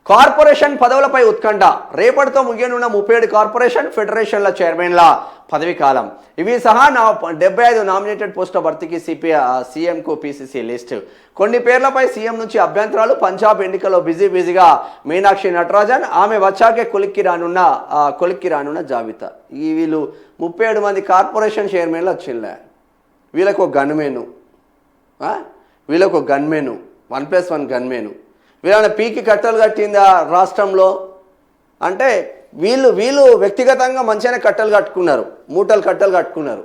Corporation పదవులపై ఉత్కంఠ రేపటితో ముగియనున్న 37 corporation ఫెడరేషన్ల చైర్మన్ల పదవి కాలం ఇవి సహా 75 నామినేటెడ్ పోస్టుల భర్తీకి సీఎంకు పీసీసీ లిస్ట్ కొన్ని పేర్లపై సీఎం నుంచి అభ్యంతరాలు పంజాబ్ ఎన్నికల్లో బిజీగా మీనాక్షి నటరాజన్ ఆమె వచ్చాకే కొలిక్కి రానున్న జాబితా ఈ వీళ్ళు 37 మంది కార్పొరేషన్ చైర్మన్లు వచ్చిండే వీళ్ళకు గన్మెను 1+1 గన్మెను వీళ్ళని పీకి కట్టలు కట్టిందా రాష్ట్రంలో అంటే వీళ్ళు వ్యక్తిగతంగా మంచిగానే కట్టలు కట్టుకున్నారు, మూటలు కట్టలు కట్టుకున్నారు.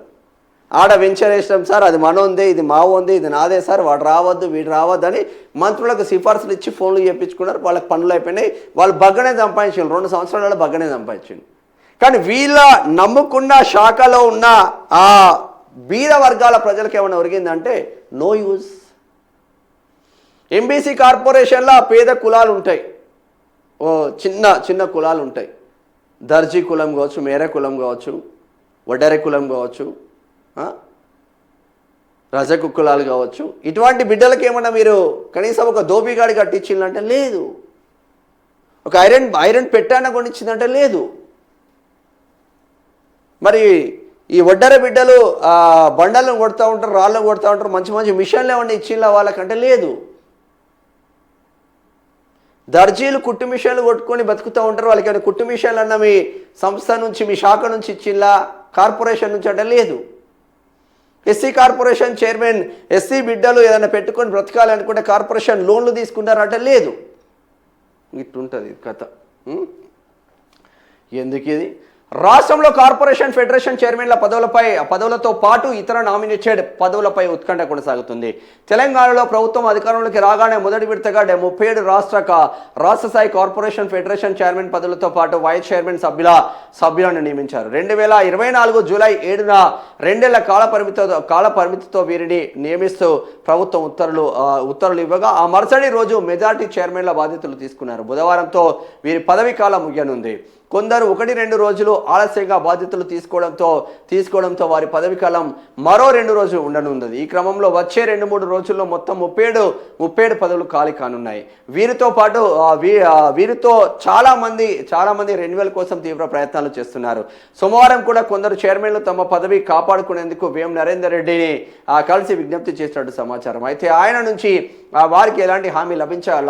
ఆడ వెంచర్ వేసినాం సార్, అది మనోందే, ఇది మావోందే, ఇది నాదే సార్, వాడు రావద్దు వీడు రావద్దు అని మంత్రులకు సిఫార్సులు ఇచ్చి ఫోన్లు చేయించుకున్నారు. వాళ్ళకి పనులు అయిపోయినాయి, వాళ్ళు బగ్గనే సంపాదించారు. 2 సంవత్సరాలలో బగ్గనే సంపాదించారు. కానీ వీళ్ళ నమ్ముకున్న శాఖలో ఉన్న ఆ బీద వర్గాల ప్రజలకు ఏమైనా ఒరిగిందంటే నో యూజ్. ఎంబీసీ కార్పొరేషన్లో పేద కులాలు ఉంటాయి, ఓ చిన్న కులాలు ఉంటాయి. దర్జీ కులం కావచ్చు, మేరే కులం కావచ్చు, వడ్డెర కులం కావచ్చు, రజకు కులాలు కావచ్చు. ఇటువంటి బిడ్డలకి ఏమన్నా మీరు కనీసం ఒక దోపిగాడి కట్టించిందంటే లేదు, ఒక ఐరన్ పెట్టాన కొనిచ్చిందంటే లేదు. మరి ఈ వడ్డెర బిడ్డలు బండలను కొడుతూ ఉంటారు, రాళ్ళను కొడుతూ ఉంటారు, మంచి మిషన్లు ఏమన్నా ఇచ్చిందా వాళ్ళకంటే లేదు. దర్జీలు కుట్టు మిషన్లు కొట్టుకొని బతుకుతూ ఉంటారు, వాళ్ళకి ఏమైనా కుట్టు మిషన్లు అన్న మీ సంస్థ నుంచి మీ శాఖ నుంచి ఇచ్చిందా, కార్పొరేషన్ నుంచి అంటే లేదు. ఎస్సీ కార్పొరేషన్ చైర్మన్ ఎస్సీ బిడ్డలు ఏదైనా పెట్టుకొని బ్రతకాలనుకుంటే కార్పొరేషన్ లోన్లు తీసుకున్నారంటే లేదు. ఇట్లుంటుంది కథ. ఎందుకు ఇది? రాష్ట్రంలో కార్పొరేషన్ ఫెడరేషన్ చైర్మన్ల పదవులతో పాటు ఇతర నామినేటెడ్ పదవులపై ఉత్కంఠ కొనసాగుతుంది. తెలంగాణలో ప్రభుత్వం అధికారంలోకి రాగానే మొదటి విడతగా 37 రాష్ట్ర స్థాయి కార్పొరేషన్ ఫెడరేషన్ చైర్మన్ పదవులతో పాటు వైస్ చైర్మన్ సభ్యులను నియమించారు. 2024 జూలై 7న 2 ఏళ్ల కాల పరిమితితో వీరిని నియమిస్తూ ప్రభుత్వం ఉత్తర్వులు ఇవ్వగా ఆ మరుసటి రోజు మెజార్టీ చైర్మన్ల బాధ్యతలు తీసుకున్నారు. బుధవారంతో వీరి పదవీ కాలం ముగియనుంది. కొందరు 1-2 రోజులు ఆలస్యంగా బాధ్యతలు తీసుకోవడంతో వారి పదవి కాలం మరో 2 రోజులు ఉండనుంది. ఈ క్రమంలో వచ్చే 2-3 రోజుల్లో మొత్తం 37 పదవులు ఖాళీ కానున్నాయి. వీరితో చాలా మంది రెన్యువల్ కోసం తీవ్ర ప్రయత్నాలు చేస్తున్నారు. సోమవారం కూడా కొందరు చైర్మన్లు తమ పదవి కాపాడుకునేందుకు వేం నరేందర్ రెడ్డిని కలిసి విజ్ఞప్తి చేసినట్టు సమాచారం. అయితే ఆయన నుంచి వారికి ఎలాంటి హామీ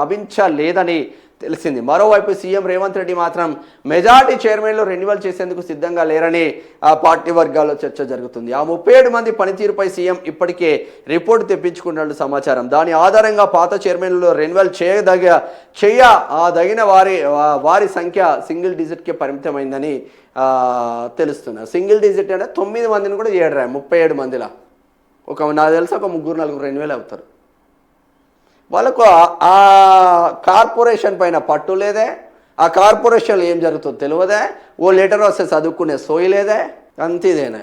లభించలేదని తెలిసింది. మరోవైపు సీఎం రేవంత్ రెడ్డి మాత్రం మెజార్టీ చైర్మన్లు రెన్యువల్ చేసేందుకు సిద్ధంగా లేరని ఆ పార్టీ వర్గాల్లో చర్చ జరుగుతుంది. ఆ 37 మంది పనితీరుపై సీఎం ఇప్పటికే రిపోర్టు తెప్పించుకున్నట్లు సమాచారం. దాని ఆధారంగా పాత చైర్మన్లు రెన్యువల్ చేయదగిన వారి సంఖ్య సింగిల్ డిజిట్కే పరిమితమైందని తెలుస్తున్నారు. సింగిల్ డిజిట్ అంటే 9 మందిని కూడా చేయడరా 37 మందిలా నాకు తెలిసి ఒక 3-4 రెన్యువల్ అవుతారు. వాళ్ళకు ఆ కార్పొరేషన్ పైన పట్టు లేదే, ఆ కార్పొరేషన్లో ఏం జరుగుతుందో తెలియదే, ఓ లెటర్ వస్తే చదువుకునే సోయి లేదే, అంతేదేనే.